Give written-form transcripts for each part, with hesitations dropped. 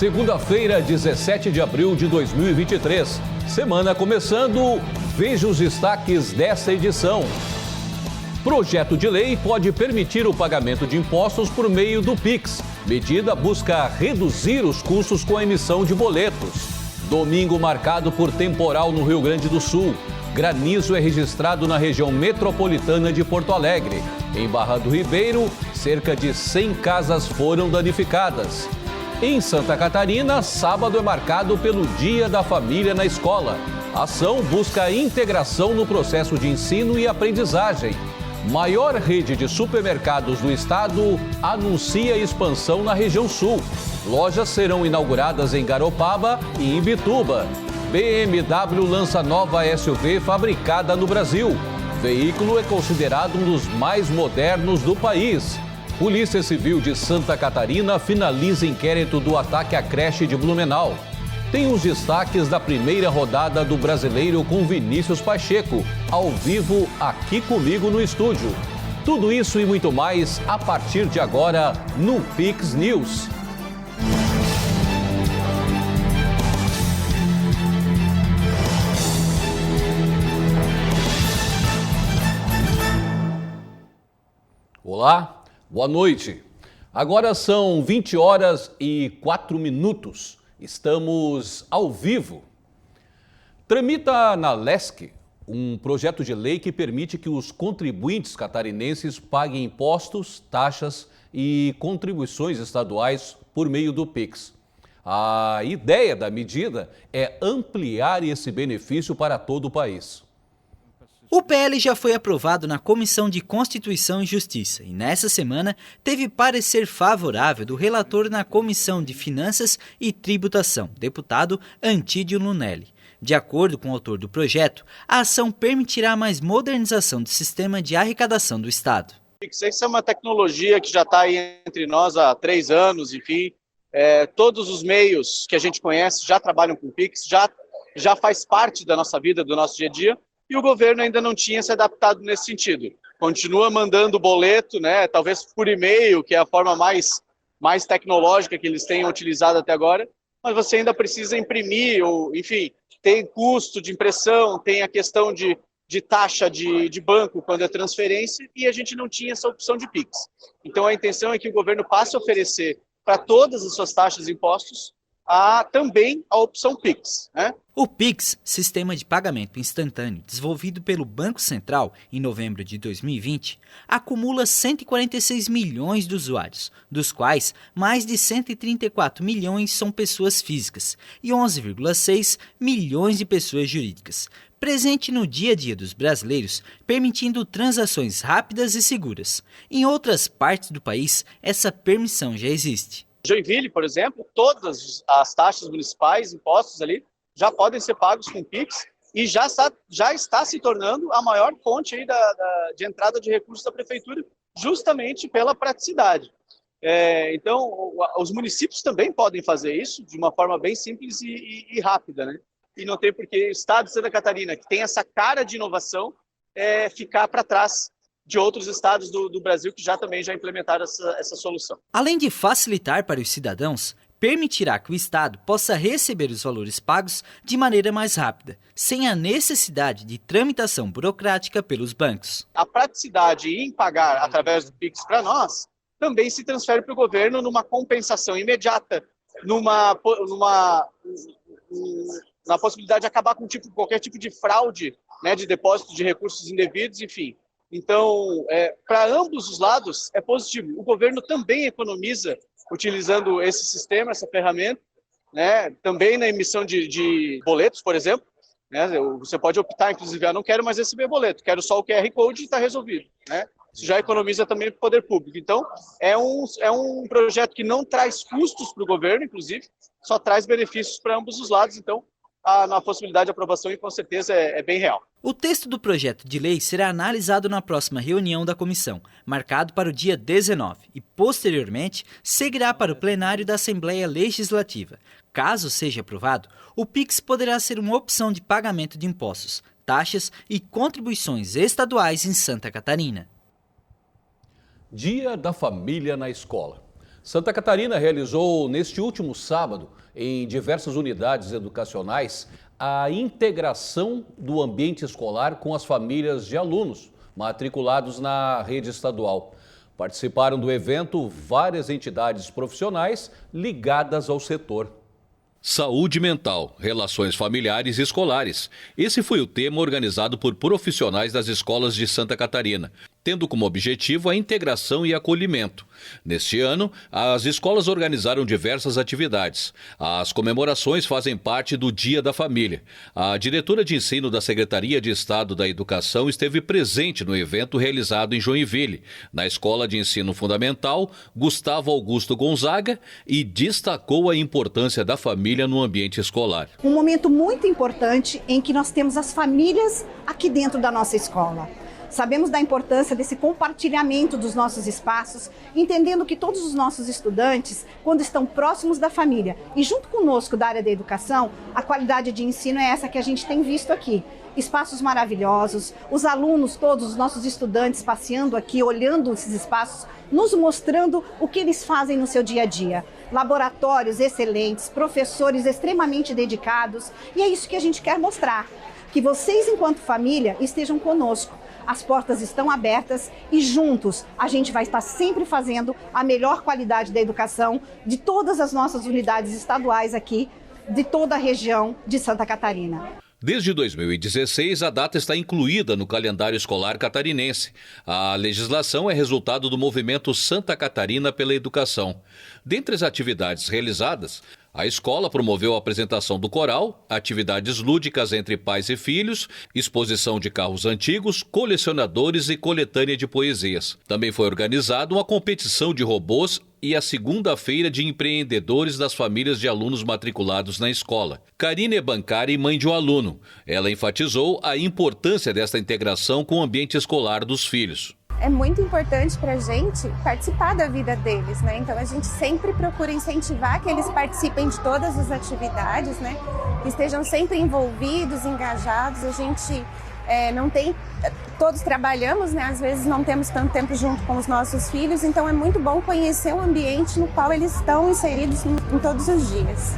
Segunda-feira, 17 de abril de 2023. Semana começando, veja os destaques dessa edição. Projeto de lei pode permitir o pagamento de impostos por meio do Pix. Medida busca reduzir os custos com a emissão de boletos. Domingo marcado por temporal no Rio Grande do Sul. Granizo é registrado na região metropolitana de Porto Alegre. Em Barra do Ribeiro, cerca de 100 casas foram danificadas. Em Santa Catarina, sábado é marcado pelo Dia da Família na escola. A ação busca a integração no processo de ensino e aprendizagem. Maior rede de supermercados do estado anuncia expansão na região sul. Lojas serão inauguradas em Garopaba e em Bituba. BMW lança nova SUV fabricada no Brasil. Veículo é considerado um dos mais modernos do país. Polícia Civil de Santa Catarina finaliza inquérito do ataque à creche de Blumenau. Tem os destaques da primeira rodada do Brasileiro com Vinícius Pacheco, ao vivo aqui comigo no estúdio. Tudo isso e muito mais a partir de agora no Pix News. Olá, boa noite. Agora são 20 horas e 4 minutos. Estamos ao vivo. Tramita na LESC um projeto de lei que permite que os contribuintes catarinenses paguem impostos, taxas e contribuições estaduais por meio do Pix. A ideia da medida é ampliar esse benefício para todo o país. O PL já foi aprovado na Comissão de Constituição e Justiça e nessa semana teve parecer favorável do relator na Comissão de Finanças e Tributação, deputado Antídio Lunelli. De acordo com o autor do projeto, a ação permitirá mais modernização do sistema de arrecadação do Estado. Essa é uma tecnologia que já está aí entre nós há 3 anos, enfim. Todos os meios que a gente conhece já trabalham com Pix, já faz parte da nossa vida, do nosso dia a dia. E o governo ainda não tinha se adaptado nesse sentido. Continua mandando boleto, né, talvez por e-mail, que é a forma mais tecnológica que eles tenham utilizado até agora, mas você ainda precisa imprimir, ou, enfim, tem custo de impressão, tem a questão de taxa de banco quando é transferência, e a gente não tinha essa opção de Pix. Então a intenção é que o governo passe a oferecer para todas as suas taxas e impostos também a opção Pix, né? O Pix, sistema de pagamento instantâneo desenvolvido pelo Banco Central em novembro de 2020, acumula 146 milhões de usuários, dos quais mais de 134 milhões são pessoas físicas e 11,6 milhões de pessoas jurídicas, presente no dia a dia dos brasileiros, permitindo transações rápidas e seguras. Em outras partes do país, essa permissão já existe. Joinville, por exemplo, todas as taxas municipais, impostos ali, já podem ser pagos com Pix e já está se tornando a maior fonte aí de entrada de recursos da prefeitura, justamente pela praticidade. Então, os municípios também podem fazer isso de uma forma bem simples e rápida, né? E não tem por que o estado de Santa Catarina, que tem essa cara de inovação, ficar para trás de outros estados do Brasil que também já implementaram essa solução. Além de facilitar para os cidadãos, permitirá que o Estado possa receber os valores pagos de maneira mais rápida, sem a necessidade de tramitação burocrática pelos bancos. A praticidade em pagar através do Pix para nós também se transfere para o governo numa compensação imediata, na possibilidade de acabar com qualquer tipo de fraude, né, de depósito de recursos indevidos, enfim. Então, para ambos os lados é positivo. O governo também economiza utilizando esse sistema, essa ferramenta, né? Também na emissão de boletos, por exemplo. Né? Você pode optar, inclusive, não quero mais receber boleto, quero só o QR Code e está resolvido. Né? Isso já economiza também para o poder público. Então, é um projeto que não traz custos para o governo, inclusive, só traz benefícios para ambos os lados. Então, a possibilidade de aprovação, e com certeza, é bem real. O texto do projeto de lei será analisado na próxima reunião da comissão, marcado para o dia 19, e, posteriormente, seguirá para o plenário da Assembleia Legislativa. Caso seja aprovado, o Pix poderá ser uma opção de pagamento de impostos, taxas e contribuições estaduais em Santa Catarina. Dia da Família na escola. Santa Catarina realizou neste último sábado, em diversas unidades educacionais, a integração do ambiente escolar com as famílias de alunos matriculados na rede estadual. Participaram do evento várias entidades profissionais ligadas ao setor. Saúde mental, relações familiares e escolares. Esse foi o tema organizado por profissionais das escolas de Santa Catarina, tendo como objetivo a integração e acolhimento. Neste ano, as escolas organizaram diversas atividades. As comemorações fazem parte do Dia da Família. A diretora de ensino da Secretaria de Estado da Educação esteve presente no evento realizado em Joinville, na Escola de Ensino Fundamental Gustavo Augusto Gonzaga, e destacou a importância da família no ambiente escolar. Um momento muito importante em que nós temos as famílias aqui dentro da nossa escola. Sabemos da importância desse compartilhamento dos nossos espaços, entendendo que todos os nossos estudantes, quando estão próximos da família e junto conosco da área da educação, a qualidade de ensino é essa que a gente tem visto aqui. Espaços maravilhosos, os alunos todos, os nossos estudantes passeando aqui, olhando esses espaços, nos mostrando o que eles fazem no seu dia a dia. Laboratórios excelentes, professores extremamente dedicados, e é isso que a gente quer mostrar, que vocês, enquanto família, estejam conosco. As portas estão abertas e juntos a gente vai estar sempre fazendo a melhor qualidade da educação de todas as nossas unidades estaduais aqui, de toda a região de Santa Catarina. Desde 2016, a data está incluída no calendário escolar catarinense. A legislação é resultado do movimento Santa Catarina pela Educação. Dentre as atividades realizadas, a escola promoveu a apresentação do coral, atividades lúdicas entre pais e filhos, exposição de carros antigos, colecionadores e coletânea de poesias. Também foi organizada uma competição de robôs e a segunda-feira de empreendedores das famílias de alunos matriculados na escola. Karine é bancária e mãe de um aluno. Ela enfatizou a importância desta integração com o ambiente escolar dos filhos. É muito importante para a gente participar da vida deles, né? Então a gente sempre procura incentivar que eles participem de todas as atividades, né? Que estejam sempre envolvidos, engajados. A gente não tem, todos trabalhamos, né? Às vezes não temos tanto tempo junto com os nossos filhos, então é muito bom conhecer o ambiente no qual eles estão inseridos em todos os dias.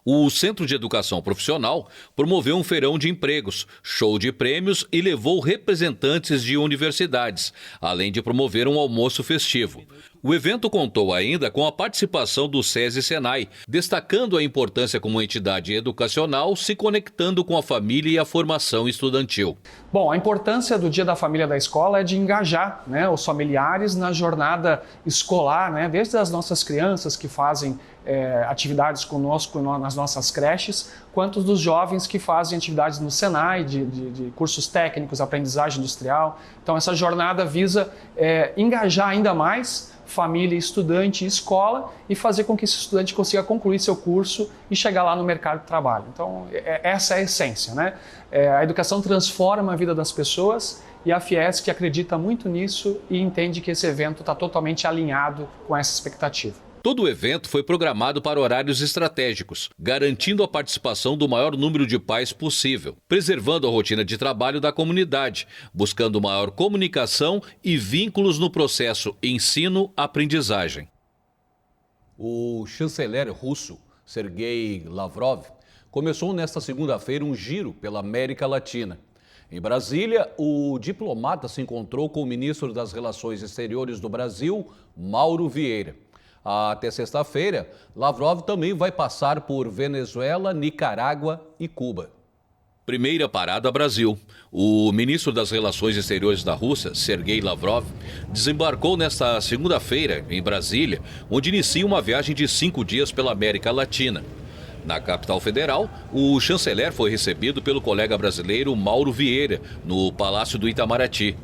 O Centro de Educação Profissional promoveu um feirão de empregos, show de prêmios e levou representantes de universidades, além de promover um almoço festivo. O evento contou ainda com a participação do SESI e Senai, destacando a importância como entidade educacional se conectando com a família e a formação estudantil. Bom, a importância do Dia da Família da Escola é de engajar, né, os familiares na jornada escolar, né, desde as nossas crianças que fazem atividades conosco nas nossas creches, quanto dos jovens que fazem atividades no Senai, de cursos técnicos, aprendizagem industrial. Então essa jornada visa engajar ainda mais família, estudante e escola e fazer com que esse estudante consiga concluir seu curso e chegar lá no mercado de trabalho. Então essa é a essência, né? A educação transforma a vida das pessoas e a Fiesc acredita muito nisso e entende que esse evento está totalmente alinhado com essa expectativa. Todo o evento foi programado para horários estratégicos, garantindo a participação do maior número de pais possível, preservando a rotina de trabalho da comunidade, buscando maior comunicação e vínculos no processo ensino-aprendizagem. O chanceler russo, Sergei Lavrov, começou nesta segunda-feira um giro pela América Latina. Em Brasília, o diplomata se encontrou com o ministro das Relações Exteriores do Brasil, Mauro Vieira. Até sexta-feira, Lavrov também vai passar por Venezuela, Nicarágua e Cuba. Primeira parada, Brasil. O ministro das Relações Exteriores da Rússia, Sergei Lavrov, desembarcou nesta segunda-feira em Brasília, onde inicia uma viagem de 5 dias pela América Latina. Na capital federal, o chanceler foi recebido pelo colega brasileiro Mauro Vieira, no Palácio do Itamaraty.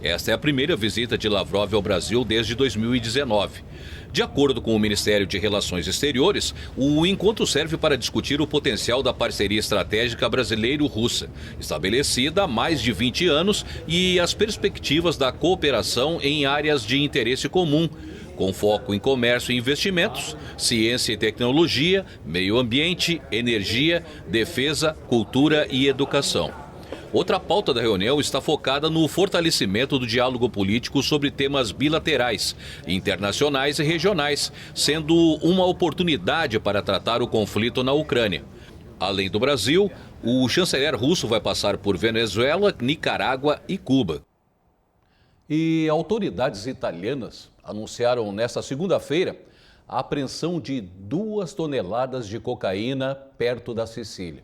Esta é a primeira visita de Lavrov ao Brasil desde 2019. De acordo com o Ministério de Relações Exteriores, o encontro serve para discutir o potencial da parceria estratégica brasileiro-russa, estabelecida há mais de 20 anos, e as perspectivas da cooperação em áreas de interesse comum, com foco em comércio e investimentos, ciência e tecnologia, meio ambiente, energia, defesa, cultura e educação. Outra pauta da reunião está focada no fortalecimento do diálogo político sobre temas bilaterais, internacionais e regionais, sendo uma oportunidade para tratar o conflito na Ucrânia. Além do Brasil, o chanceler russo vai passar por Venezuela, Nicarágua e Cuba. E autoridades italianas anunciaram nesta segunda-feira a apreensão de 2 toneladas de cocaína perto da Sicília.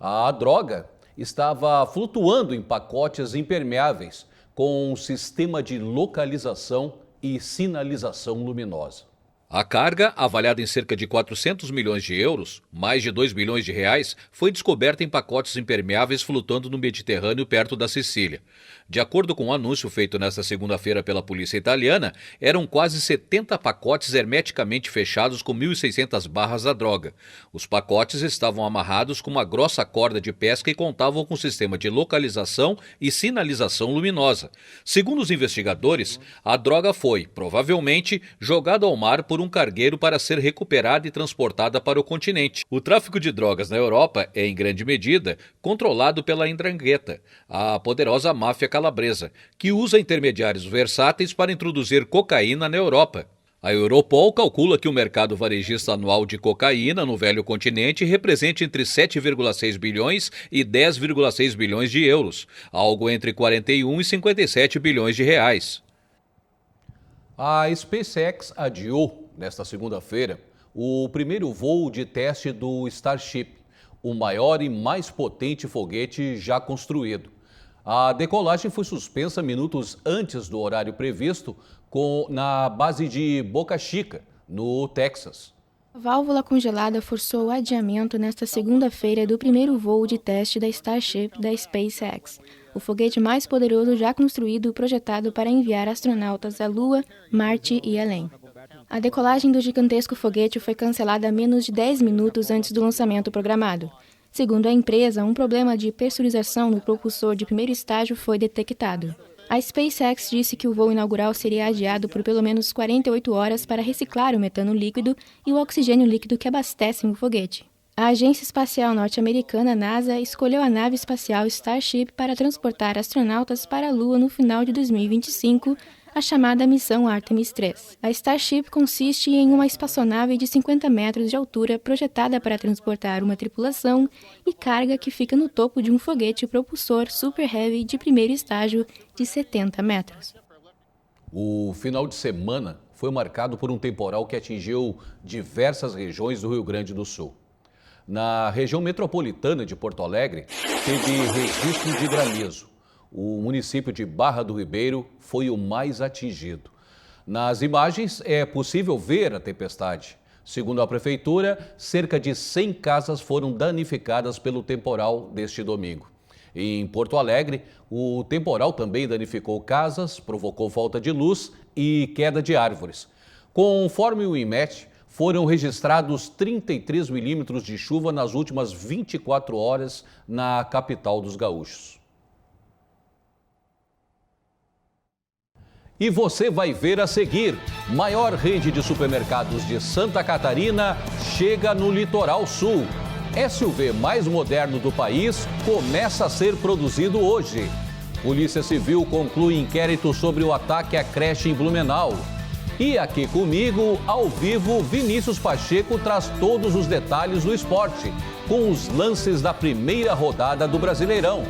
A droga estava flutuando em pacotes impermeáveis com um sistema de localização e sinalização luminosa. A carga, avaliada em cerca de 400 milhões de euros, mais de 2 bilhões de reais, foi descoberta em pacotes impermeáveis flutuando no Mediterrâneo perto da Sicília. De acordo com um anúncio feito nesta segunda-feira pela polícia italiana, eram quase 70 pacotes hermeticamente fechados com 1.600 barras da droga. Os pacotes estavam amarrados com uma grossa corda de pesca e contavam com um sistema de localização e sinalização luminosa. Segundo os investigadores, a droga foi, provavelmente, jogada ao mar por um cargueiro para ser recuperada e transportada para o continente. O tráfico de drogas na Europa é, em grande medida, controlado pela 'Ndrangheta, a poderosa máfia calabresa, que usa intermediários versáteis para introduzir cocaína na Europa. A Europol calcula que o mercado varejista anual de cocaína no velho continente representa entre 7,6 bilhões e 10,6 bilhões de euros, algo entre 41 e 57 bilhões de reais. A SpaceX adiou, nesta segunda-feira, o primeiro voo de teste do Starship, o maior e mais potente foguete já construído. A decolagem foi suspensa minutos antes do horário previsto na base de Boca Chica, no Texas. A válvula congelada forçou o adiamento nesta segunda-feira do primeiro voo de teste da Starship da SpaceX, o foguete mais poderoso já construído e projetado para enviar astronautas à Lua, Marte e além. A decolagem do gigantesco foguete foi cancelada a menos de 10 minutos antes do lançamento programado. Segundo a empresa, um problema de pressurização no propulsor de primeiro estágio foi detectado. A SpaceX disse que o voo inaugural seria adiado por pelo menos 48 horas para reciclar o metano líquido e o oxigênio líquido que abastecem o foguete. A Agência Espacial Norte-Americana, NASA, escolheu a nave espacial Starship para transportar astronautas para a Lua no final de 2025, a chamada missão Artemis 3. A Starship consiste em uma espaçonave de 50 metros de altura projetada para transportar uma tripulação e carga que fica no topo de um foguete propulsor Super Heavy de primeiro estágio de 70 metros. O final de semana foi marcado por um temporal que atingiu diversas regiões do Rio Grande do Sul. Na região metropolitana de Porto Alegre, teve registro de granizo. O município de Barra do Ribeiro foi o mais atingido. Nas imagens é possível ver a tempestade. Segundo a prefeitura, cerca de 100 casas foram danificadas pelo temporal deste domingo. Em Porto Alegre, o temporal também danificou casas, provocou falta de luz e queda de árvores. Conforme o INMET, foram registrados 33 milímetros de chuva nas últimas 24 horas na capital dos gaúchos. E você vai ver a seguir: maior rede de supermercados de Santa Catarina chega no Litoral Sul. SUV mais moderno do país começa a ser produzido hoje. Polícia Civil conclui inquérito sobre o ataque à creche em Blumenau. E aqui comigo, ao vivo, Vinícius Pacheco traz todos os detalhes do esporte, com os lances da primeira rodada do Brasileirão.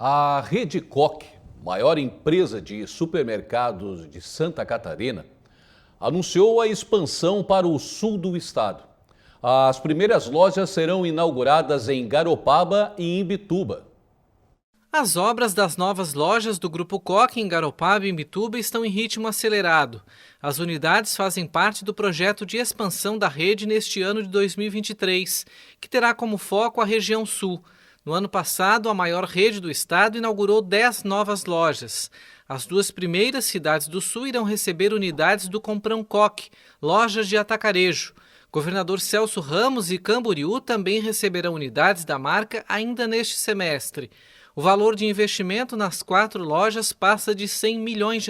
A Rede Coque, maior empresa de supermercados de Santa Catarina, anunciou a expansão para o sul do estado. As primeiras lojas serão inauguradas em Garopaba e Imbituba. As obras das novas lojas do Grupo Coque em Garopaba e Imbituba estão em ritmo acelerado. As unidades fazem parte do projeto de expansão da rede neste ano de 2023, que terá como foco a região sul. No ano passado, a maior rede do estado inaugurou 10 novas lojas. As 2 primeiras cidades do sul irão receber unidades do Comprão Coque, lojas de atacarejo. Governador Celso Ramos e Camboriú também receberão unidades da marca ainda neste semestre. O valor de investimento nas 4 lojas passa de R$100 milhões.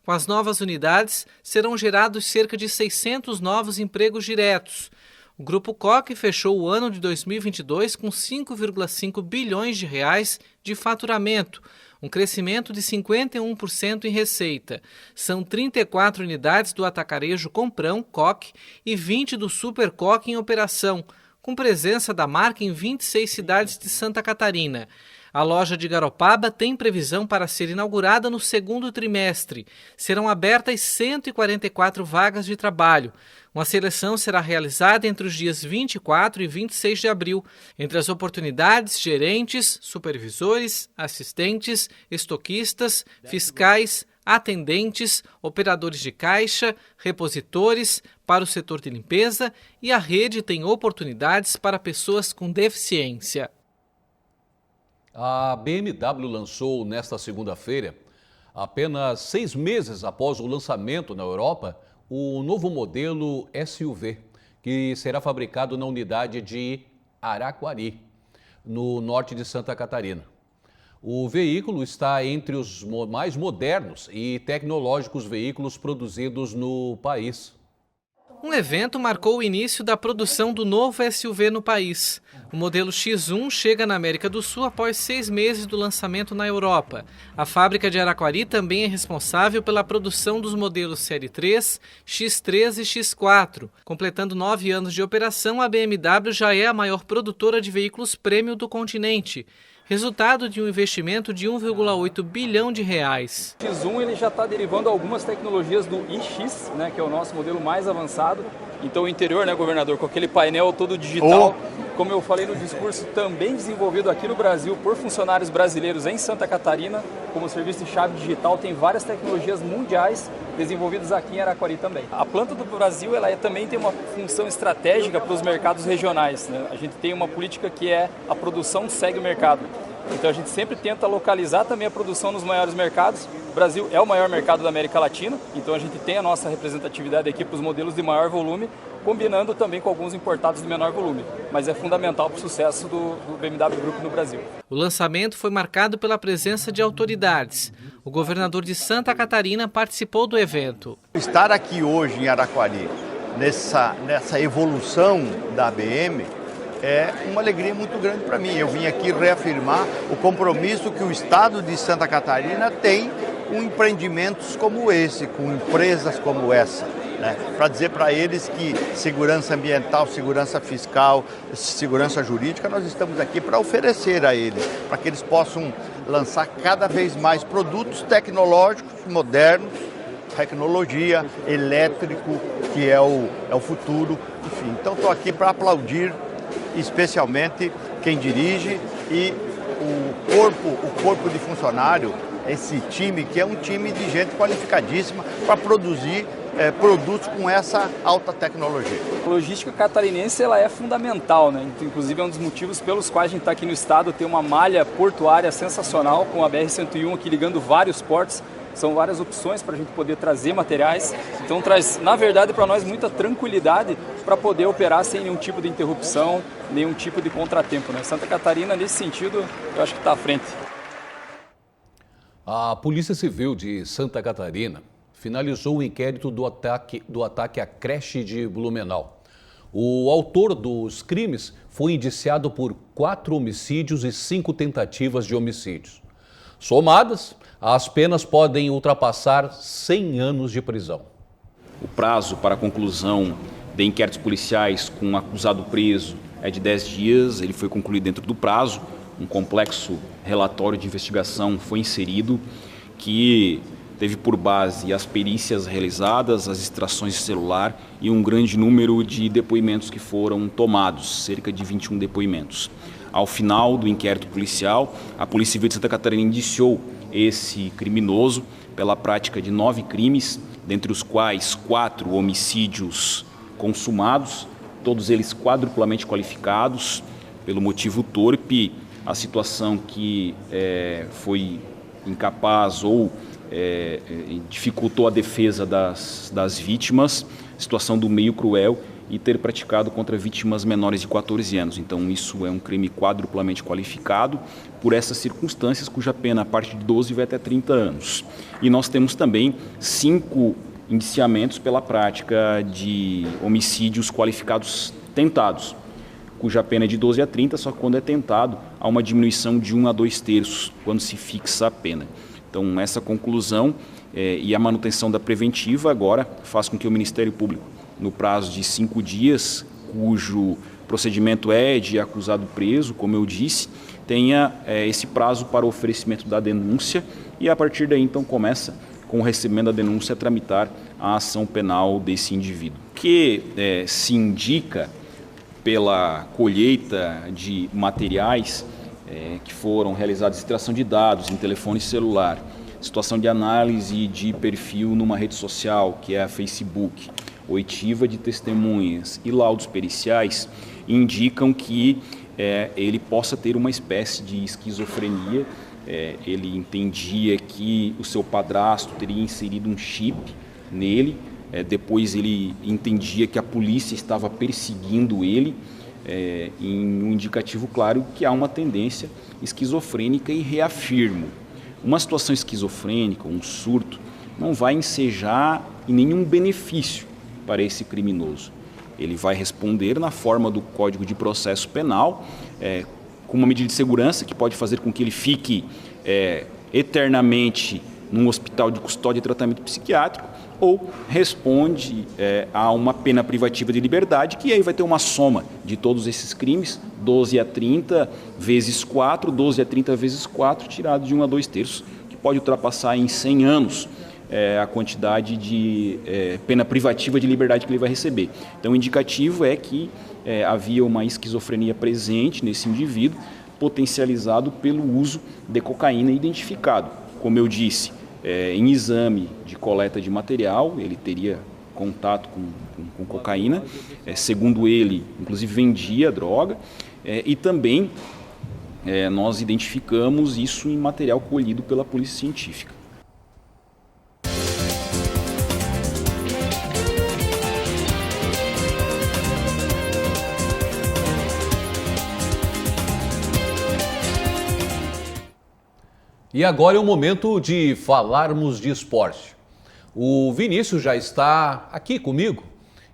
Com as novas unidades, serão gerados cerca de 600 novos empregos diretos. O Grupo Coque fechou o ano de 2022 com R$5,5 bilhões de faturamento, um crescimento de 51% em receita. São 34 unidades do atacarejo Comprão Coque e 20 do Super Coque em operação, com presença da marca em 26 cidades de Santa Catarina. A loja de Garopaba tem previsão para ser inaugurada no segundo trimestre. Serão abertas 144 vagas de trabalho. Uma seleção será realizada entre os dias 24 e 26 de abril. Entre as oportunidades, gerentes, supervisores, assistentes, estoquistas, fiscais, atendentes, operadores de caixa, repositores, para o setor de limpeza, e a rede tem oportunidades para pessoas com deficiência. A BMW lançou nesta segunda-feira, apenas 6 meses após o lançamento na Europa, o novo modelo SUV, que será fabricado na unidade de Araquari, no norte de Santa Catarina. O veículo está entre os mais modernos e tecnológicos veículos produzidos no país. Um evento marcou o início da produção do novo SUV no país. O modelo X1 chega na América do Sul após 6 meses do lançamento na Europa. A fábrica de Araquari também é responsável pela produção dos modelos Série 3, X3 e X4. Completando 9 anos de operação, a BMW já é a maior produtora de veículos premium do continente, resultado de um investimento de R$1,8 bilhão. O X1 ele já está derivando algumas tecnologias do iX, né, que é o nosso modelo mais avançado. Então o interior, né, governador, com aquele painel todo digital, como eu falei no discurso, também desenvolvido aqui no Brasil por funcionários brasileiros em Santa Catarina, como serviço de chave digital, tem várias tecnologias mundiais desenvolvidas aqui em Araquari também. A planta do Brasil também tem uma função estratégica para os mercados regionais, né? A gente tem uma política que é a produção segue o mercado. Então a gente sempre tenta localizar também a produção nos maiores mercados. O Brasil é o maior mercado da América Latina, então a gente tem a nossa representatividade aqui para os modelos de maior volume, combinando também com alguns importados de menor volume. Mas é fundamental para o sucesso do BMW Group no Brasil. O lançamento foi marcado pela presença de autoridades. O governador de Santa Catarina participou do evento. Estar aqui hoje em Araquari, nessa evolução da BM, é uma alegria muito grande para mim. Eu vim aqui reafirmar o compromisso que o Estado de Santa Catarina tem com empreendimentos como esse, com empresas como essa, né? Para dizer para eles que segurança ambiental, segurança fiscal, segurança jurídica, nós estamos aqui para oferecer a eles, para que eles possam lançar cada vez mais produtos tecnológicos, modernos, tecnologia, elétrico, que é o futuro, enfim. Então estou aqui para aplaudir especialmente quem dirige e o corpo de funcionário, esse time que é um time de gente qualificadíssima para produzir produtos com essa alta tecnologia. A logística catarinense ela é fundamental, né? Inclusive é um dos motivos pelos quais a gente está aqui no estado, tem uma malha portuária sensacional com a BR-101 aqui ligando vários portos. São várias opções para a gente poder trazer materiais, então traz, na verdade, para nós muita tranquilidade para poder operar sem nenhum tipo de interrupção, nenhum tipo de contratempo, né? Santa Catarina, nesse sentido, eu acho que está à frente. A Polícia Civil de Santa Catarina finalizou o inquérito do ataque à creche de Blumenau. O autor dos crimes foi indiciado por 4 homicídios e 5 tentativas de homicídios. Somadas, as penas podem ultrapassar 100 anos de prisão. O prazo para a conclusão de inquéritos policiais com um acusado preso é de 10 dias, ele foi concluído dentro do prazo. Um complexo relatório de investigação foi inserido que teve por base as perícias realizadas, as extrações de celular e um grande número de depoimentos que foram tomados, cerca de 21 depoimentos. Ao final do inquérito policial, a Polícia Civil de Santa Catarina indiciou esse criminoso pela prática de 9 crimes, dentre os quais 4 homicídios consumados, todos eles quadruplamente qualificados, pelo motivo torpe, a situação que foi incapaz ou dificultou a defesa das vítimas, situação do meio cruel e ter praticado contra vítimas menores de 14 anos. Então isso é um crime quadruplamente qualificado por essas circunstâncias, cuja pena a partir de 12 vai até 30 anos. E nós temos também 5 indiciamentos pela prática de homicídios qualificados tentados, cuja pena é de 12 a 30, só que quando é tentado há uma diminuição de 1 a 2/3 quando se fixa a pena. Então essa conclusão e a manutenção da preventiva agora faz com que o Ministério Público, no prazo de 5 dias, cujo procedimento é de acusado preso, como eu disse, tenha esse prazo para o oferecimento da denúncia e a partir daí então começa, com o recebimento da denúncia, a tramitar a ação penal desse indivíduo. O que se indica pela colheita de materiais que foram realizados, extração de dados em telefone celular, situação de análise de perfil numa rede social, que é a Facebook, oitiva de testemunhas e laudos periciais, indicam que ele possa ter uma espécie de esquizofrenia. Ele entendia que o seu padrasto teria inserido um chip nele, depois ele entendia que a polícia estava perseguindo ele, em um indicativo claro que há uma tendência esquizofrênica, e reafirmo, uma situação esquizofrênica, um surto, não vai ensejar em nenhum benefício para esse criminoso. Ele vai responder na forma do Código de Processo Penal, com uma medida de segurança que pode fazer com que ele fique eternamente num hospital de custódia e tratamento psiquiátrico, ou responde a uma pena privativa de liberdade, que aí vai ter uma soma de todos esses crimes, 12 a 30 vezes 4, 12 a 30 vezes 4, tirado de 1 a 2/3, que pode ultrapassar em 100 anos a quantidade de pena privativa de liberdade que ele vai receber. Então o indicativo é que havia uma esquizofrenia presente nesse indivíduo, potencializado pelo uso de cocaína identificado. Como eu disse, em exame de coleta de material, ele teria contato com cocaína, segundo ele, inclusive vendia droga, e também nós identificamos isso em material colhido pela Polícia Científica. E agora é o momento de falarmos de esporte. O Vinícius já está aqui comigo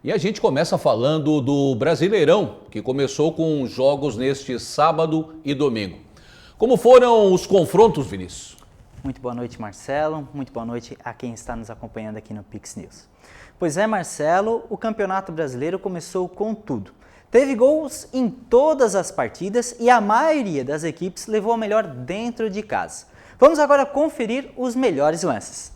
e a gente começa falando do Brasileirão, que começou com jogos neste sábado e domingo. Como foram os confrontos, Vinícius? Muito boa noite, Marcelo. Muito boa noite a quem está nos acompanhando aqui no Pix News. Pois é, Marcelo, o Campeonato Brasileiro começou com tudo. Teve gols em todas as partidas e a maioria das equipes levou a melhor dentro de casa. Vamos agora conferir os melhores lances.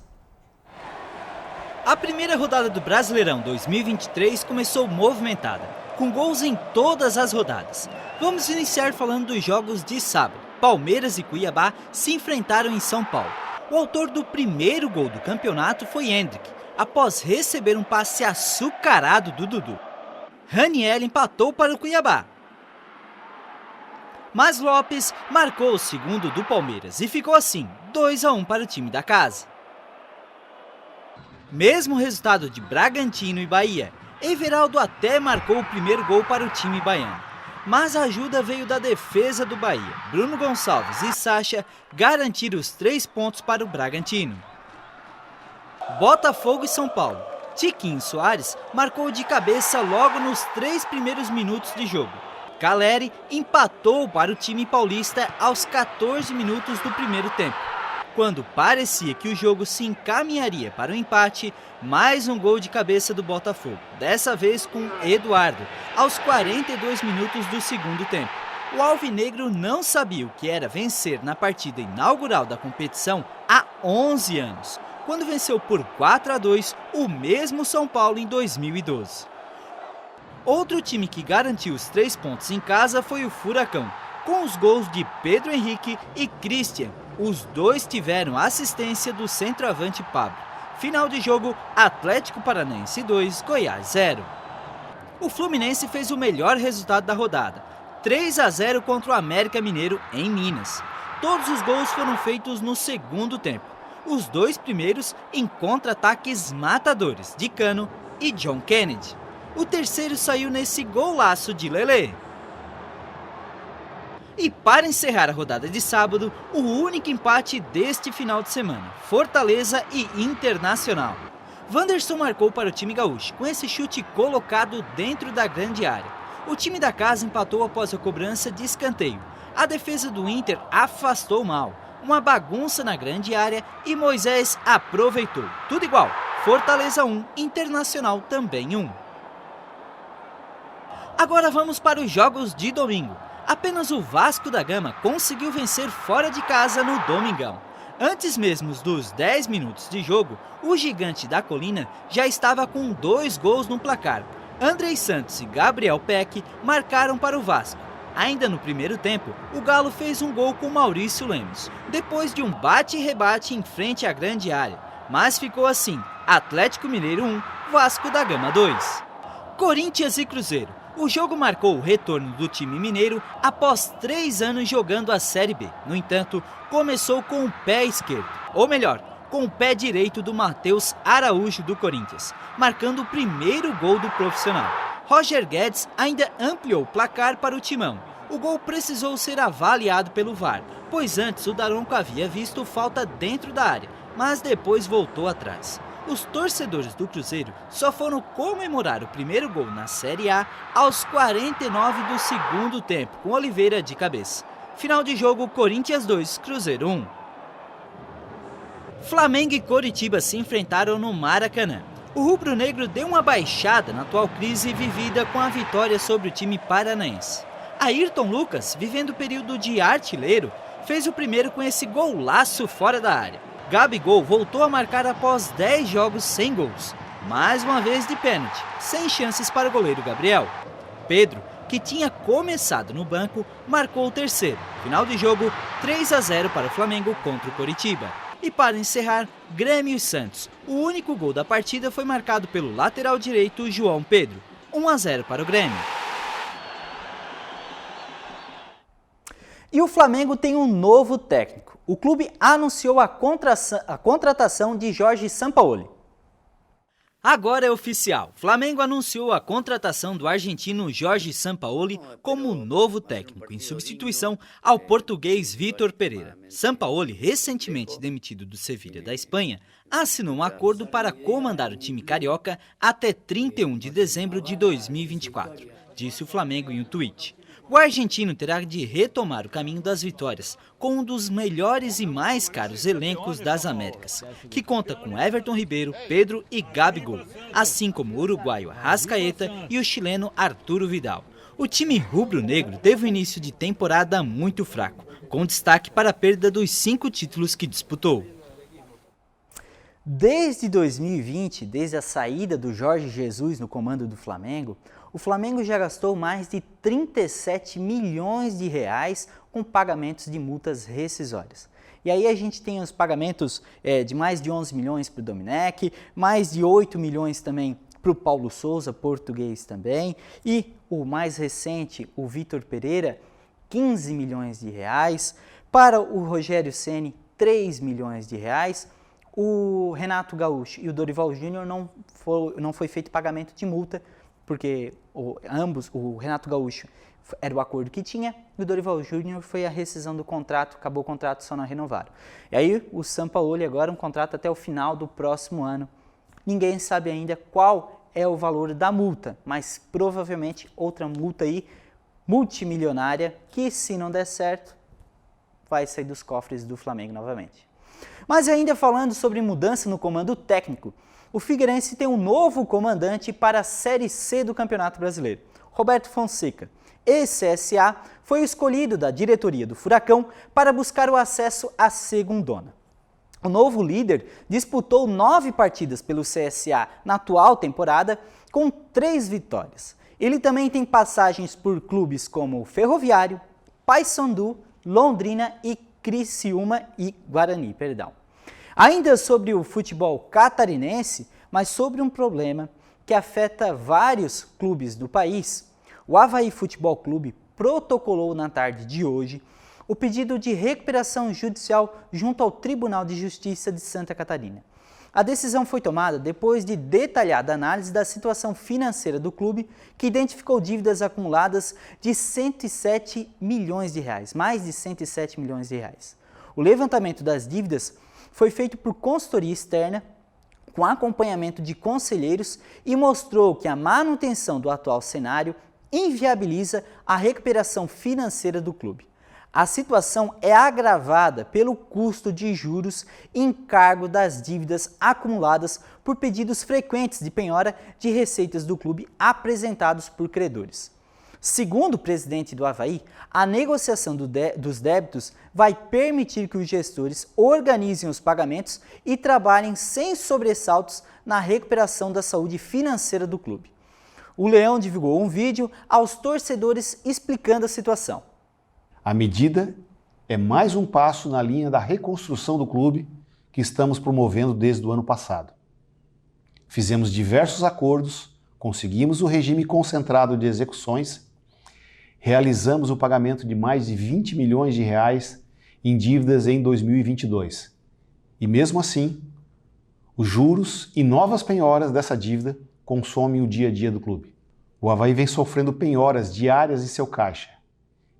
A primeira rodada do Brasileirão 2023 começou movimentada, com gols em todas as rodadas. Vamos iniciar falando dos jogos de sábado. Palmeiras e Cuiabá se enfrentaram em São Paulo. O autor do primeiro gol do campeonato foi Hendrick, após receber um passe açucarado do Dudu. Raniel empatou para o Cuiabá. Mas Lopes marcou o segundo do Palmeiras e ficou assim, 2-1 para o time da casa. Mesmo resultado de Bragantino e Bahia, Everaldo até marcou o primeiro gol para o time baiano. Mas a ajuda veio da defesa do Bahia. Bruno Gonçalves e Sacha garantiram os 3 pontos para o Bragantino. Botafogo e São Paulo. Tiquinho Soares marcou de cabeça logo nos 3 primeiros minutos de jogo. Caleri empatou para o time paulista aos 14 minutos do primeiro tempo. Quando parecia que o jogo se encaminharia para o empate, mais um gol de cabeça do Botafogo, dessa vez com Eduardo, aos 42 minutos do segundo tempo. O alvinegro não sabia o que era vencer na partida inaugural da competição há 11 anos. quando venceu por 4-2 o mesmo São Paulo em 2012. Outro time que garantiu os 3 pontos em casa foi o Furacão, com os gols de Pedro Henrique e Christian. Os dois tiveram assistência do centroavante Pablo. Final de jogo, Atlético Paranaense 2, Goiás 0. O Fluminense fez o melhor resultado da rodada, 3-0 contra o América Mineiro em Minas. Todos os gols foram feitos no segundo tempo. Os 2 primeiros em contra-ataques matadores de Cano e John Kennedy. O terceiro saiu nesse golaço de Lelê. E para encerrar a rodada de sábado, o único empate deste final de semana, Fortaleza e Internacional. Wanderson marcou para o time gaúcho, com esse chute colocado dentro da grande área. O time da casa empatou após a cobrança de escanteio. A defesa do Inter afastou mal. Uma bagunça na grande área e Moisés aproveitou. Tudo igual, Fortaleza 1, Internacional também 1. Agora vamos para os jogos de domingo. Apenas o Vasco da Gama conseguiu vencer fora de casa no domingão. Antes mesmo dos 10 minutos de jogo, o gigante da colina já estava com 2 gols no placar. Andrei Santos e Gabriel Peck marcaram para o Vasco. Ainda no primeiro tempo, o Galo fez um gol com Maurício Lemos, depois de um bate e rebate em frente à grande área. Mas ficou assim, Atlético Mineiro 1, Vasco da Gama 2. Corinthians e Cruzeiro. O jogo marcou o retorno do time mineiro após 3 anos jogando a Série B. No entanto, começou com o pé esquerdo, ou melhor, com o pé direito do Matheus Araújo do Corinthians, marcando o primeiro gol do profissional. Roger Guedes ainda ampliou o placar para o timão. O gol precisou ser avaliado pelo VAR, pois antes o Daronco havia visto falta dentro da área, mas depois voltou atrás. Os torcedores do Cruzeiro só foram comemorar o primeiro gol na Série A aos 49 do segundo tempo, com Oliveira de cabeça. Final de jogo, Corinthians 2, Cruzeiro 1. Flamengo e Coritiba se enfrentaram no Maracanã. O rubro-negro deu uma baixada na atual crise vivida com a vitória sobre o time paranaense. Ayrton Lucas, vivendo o período de artilheiro, fez o primeiro com esse golaço fora da área. Gabigol voltou a marcar após 10 jogos sem gols, mais uma vez de pênalti, sem chances para o goleiro Gabriel. Pedro, que tinha começado no banco, marcou o terceiro. Final de jogo, 3-0 para o Flamengo contra o Coritiba. E para encerrar, Grêmio e Santos. O único gol da partida foi marcado pelo lateral direito João Pedro. 1-0 para o Grêmio. E o Flamengo tem um novo técnico. O clube anunciou a contratação de Jorge Sampaoli. Agora é oficial. Flamengo anunciou a contratação do argentino Jorge Sampaoli como novo técnico, em substituição ao português Vítor Pereira. Sampaoli, recentemente demitido do Sevilha da Espanha, assinou um acordo para comandar o time carioca até 31 de dezembro de 2024, disse o Flamengo em um tweet. O argentino terá de retomar o caminho das vitórias, com um dos melhores e mais caros elencos das Américas, que conta com Everton Ribeiro, Pedro e Gabigol, assim como o uruguaio Arrascaeta e o chileno Arturo Vidal. O time rubro-negro teve um início de temporada muito fraco, com destaque para a perda dos 5 títulos que disputou. Desde 2020, desde a saída do Jorge Jesus no comando do Flamengo, o Flamengo já gastou mais de 37 milhões de reais com pagamentos de multas rescisórias. E aí a gente tem os pagamentos de mais de 11 milhões para o Domenech, mais de 8 milhões também para o Paulo Souza, português também, e o mais recente, o Vítor Pereira, 15 milhões de reais, para o Rogério Ceni, 3 milhões de reais, o Renato Gaúcho e o Dorival Júnior não foi feito pagamento de multa, porque o Renato Gaúcho era o acordo que tinha, e o Dorival Júnior foi a rescisão do contrato, acabou o contrato, só não renovaram. E aí o Sampaoli agora um contrato até o final do próximo ano. Ninguém sabe ainda qual é o valor da multa, mas provavelmente outra multa aí multimilionária que, se não der certo, vai sair dos cofres do Flamengo novamente. Mas ainda falando sobre mudança no comando técnico, o Figueirense tem um novo comandante para a Série C do Campeonato Brasileiro. Roberto Fonseca, ex-CSA, foi escolhido da diretoria do Furacão para buscar o acesso à segundona. O novo líder disputou 9 partidas pelo CSA na atual temporada, com 3 vitórias. Ele também tem passagens por clubes como Ferroviário, Paysandu, Londrina e Criciúma e Guarani, Ainda sobre o futebol catarinense, mas sobre um problema que afeta vários clubes do país, o Avaí Futebol Clube protocolou na tarde de hoje o pedido de recuperação judicial junto ao Tribunal de Justiça de Santa Catarina. A decisão foi tomada depois de detalhada análise da situação financeira do clube, que identificou dívidas acumuladas de 107 milhões de reais, mais de 107 milhões de reais. O levantamento das dívidas foi feito por consultoria externa, com acompanhamento de conselheiros, e mostrou que a manutenção do atual cenário inviabiliza a recuperação financeira do clube. A situação é agravada pelo custo de juros e encargo das dívidas acumuladas por pedidos frequentes de penhora de receitas do clube apresentados por credores. Segundo o presidente do Avaí, a negociação dos débitos vai permitir que os gestores organizem os pagamentos e trabalhem sem sobressaltos na recuperação da saúde financeira do clube. O Leão divulgou um vídeo aos torcedores explicando a situação. A medida é mais um passo na linha da reconstrução do clube que estamos promovendo desde o ano passado. Fizemos diversos acordos, conseguimos o regime concentrado de execuções, realizamos o pagamento de mais de 20 milhões de reais em dívidas em 2022. E mesmo assim, os juros e novas penhoras dessa dívida consomem o dia a dia do clube. O Avaí vem sofrendo penhoras diárias em seu caixa,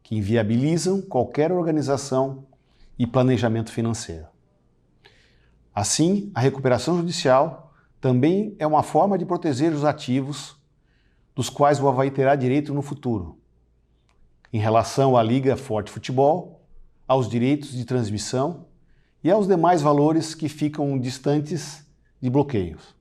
que inviabilizam qualquer organização e planejamento financeiro. Assim, a recuperação judicial também é uma forma de proteger os ativos dos quais o Avaí terá direito no futuro, em relação à Liga Forte Futebol, aos direitos de transmissão e aos demais valores que ficam distantes de bloqueios.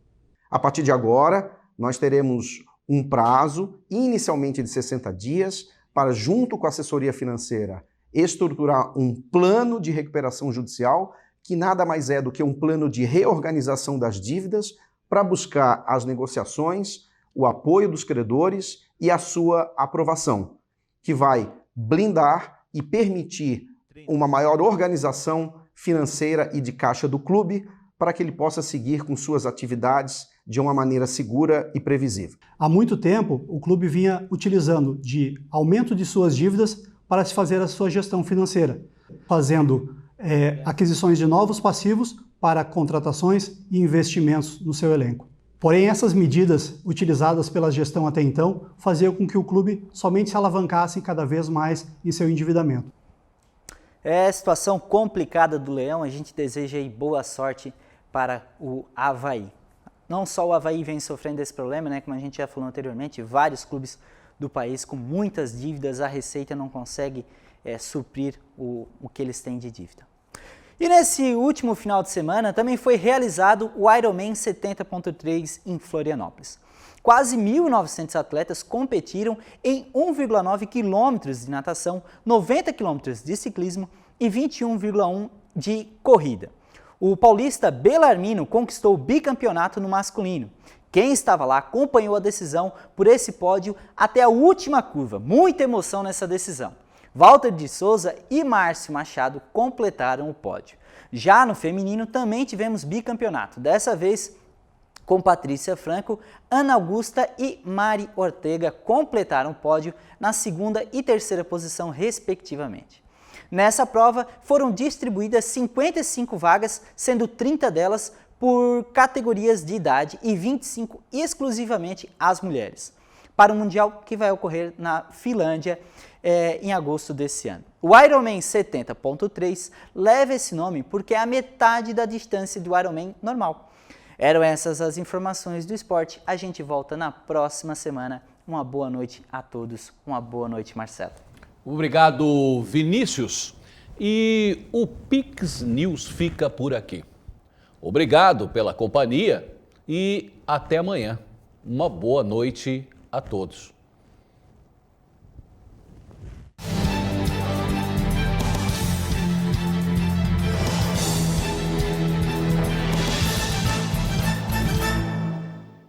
A partir de agora, nós teremos um prazo, inicialmente de 60 dias, para, junto com a assessoria financeira, estruturar um plano de recuperação judicial, que nada mais é do que um plano de reorganização das dívidas para buscar as negociações, o apoio dos credores e a sua aprovação, que vai blindar e permitir uma maior organização financeira e de caixa do clube para que ele possa seguir com suas atividades de uma maneira segura e previsível. Há muito tempo, o clube vinha utilizando de aumento de suas dívidas para se fazer a sua gestão financeira, fazendo aquisições de novos passivos para contratações e investimentos no seu elenco. Porém, essas medidas utilizadas pela gestão até então faziam com que o clube somente se alavancasse cada vez mais em seu endividamento. É a situação complicada do Leão, a gente deseja aí boa sorte para o Avaí. Não só o Avaí vem sofrendo esse problema, né? Como a gente já falou anteriormente, vários clubes do país com muitas dívidas, a Receita não consegue suprir o que eles têm de dívida. E nesse último final de semana também foi realizado o Ironman 70.3 em Florianópolis. Quase 1.900 atletas competiram em 1,9 quilômetros de natação, 90 quilômetros de ciclismo e 21,1 de corrida. O paulista Belarmino conquistou o bicampeonato no masculino. Quem estava lá acompanhou a decisão por esse pódio até a última curva. Muita emoção nessa decisão. Walter de Souza e Márcio Machado completaram o pódio. Já no feminino também tivemos bicampeonato, dessa vez com Patrícia Franco, Ana Augusta e Mari Ortega completaram o pódio na segunda e terceira posição, respectivamente. Nessa prova foram distribuídas 55 vagas, sendo 30 delas por categorias de idade e 25 exclusivamente às mulheres, para o Mundial que vai ocorrer na Finlândia em agosto desse ano. O Ironman 70.3 leva esse nome porque é a metade da distância do Ironman normal. Eram essas as informações do esporte. A gente volta na próxima semana. Uma boa noite a todos. Uma boa noite, Marcelo. Obrigado, Vinícius. E o Pix News fica por aqui. Obrigado pela companhia e até amanhã. Uma boa noite a todos.